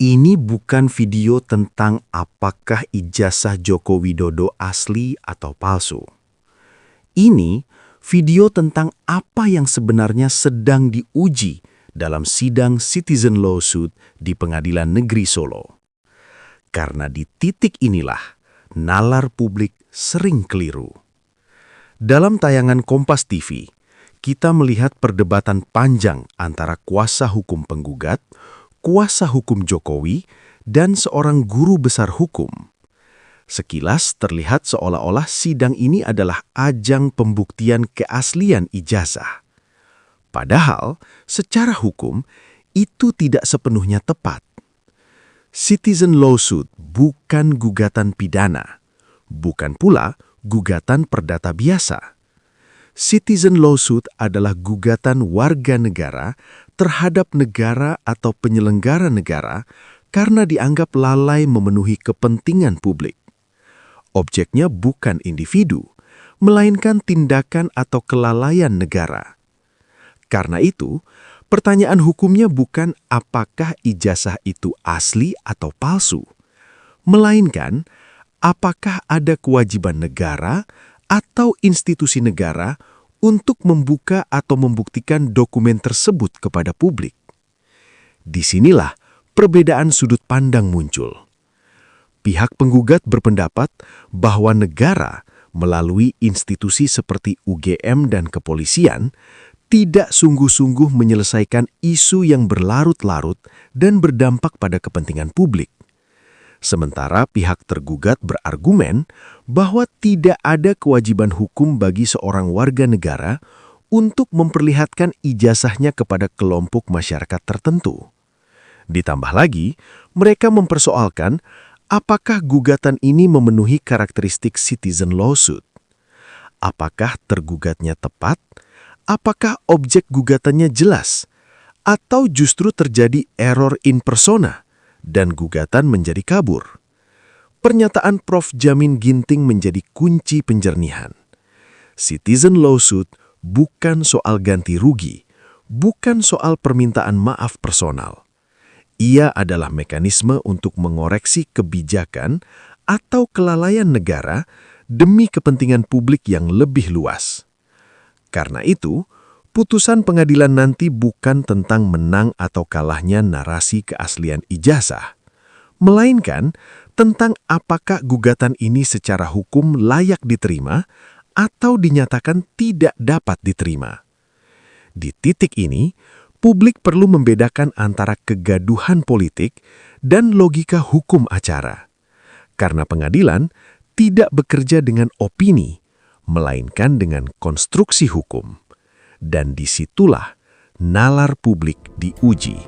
Ini bukan video tentang apakah ijazah Joko Widodo asli atau palsu. Ini video tentang apa yang sebenarnya sedang diuji dalam sidang citizen lawsuit di Pengadilan Negeri Solo. Karena di titik inilah nalar publik sering keliru. Dalam tayangan Kompas TV, kita melihat perdebatan panjang antara kuasa hukum penggugat, kuasa hukum Jokowi, dan seorang guru besar hukum. Sekilas terlihat seolah-olah sidang ini adalah ajang pembuktian keaslian ijazah. Padahal, secara hukum, itu tidak sepenuhnya tepat. Citizen lawsuit bukan gugatan pidana, bukan pula gugatan perdata biasa. Citizen lawsuit adalah gugatan warga negara terhadap negara atau penyelenggara negara karena dianggap lalai memenuhi kepentingan publik. Objeknya bukan individu, melainkan tindakan atau kelalaian negara. Karena itu, pertanyaan hukumnya bukan apakah ijazah itu asli atau palsu, melainkan apakah ada kewajiban negara atau institusi negara untuk membuka atau membuktikan dokumen tersebut kepada publik. Disinilah perbedaan sudut pandang muncul. Pihak penggugat berpendapat bahwa negara melalui institusi seperti UGM dan kepolisian tidak sungguh-sungguh menyelesaikan isu yang berlarut-larut dan berdampak pada kepentingan publik. Sementara pihak tergugat berargumen bahwa tidak ada kewajiban hukum bagi seorang warga negara untuk memperlihatkan ijazahnya kepada kelompok masyarakat tertentu. Ditambah lagi, mereka mempersoalkan apakah gugatan ini memenuhi karakteristik citizen lawsuit. Apakah tergugatnya tepat? Apakah objek gugatannya jelas? Atau justru terjadi error in persona dan gugatan menjadi kabur? Pernyataan Prof. Jamin Ginting menjadi kunci penjernihan. Citizen lawsuit bukan soal ganti rugi, bukan soal permintaan maaf personal. Ia adalah mekanisme untuk mengoreksi kebijakan atau kelalaian negara demi kepentingan publik yang lebih luas. Karena itu, putusan pengadilan nanti bukan tentang menang atau kalahnya narasi keaslian ijazah, melainkan tentang apakah gugatan ini secara hukum layak diterima atau dinyatakan tidak dapat diterima. Di titik ini, publik perlu membedakan antara kegaduhan politik dan logika hukum acara. Karena pengadilan tidak bekerja dengan opini, melainkan dengan konstruksi hukum. Dan disitulah nalar publik diuji.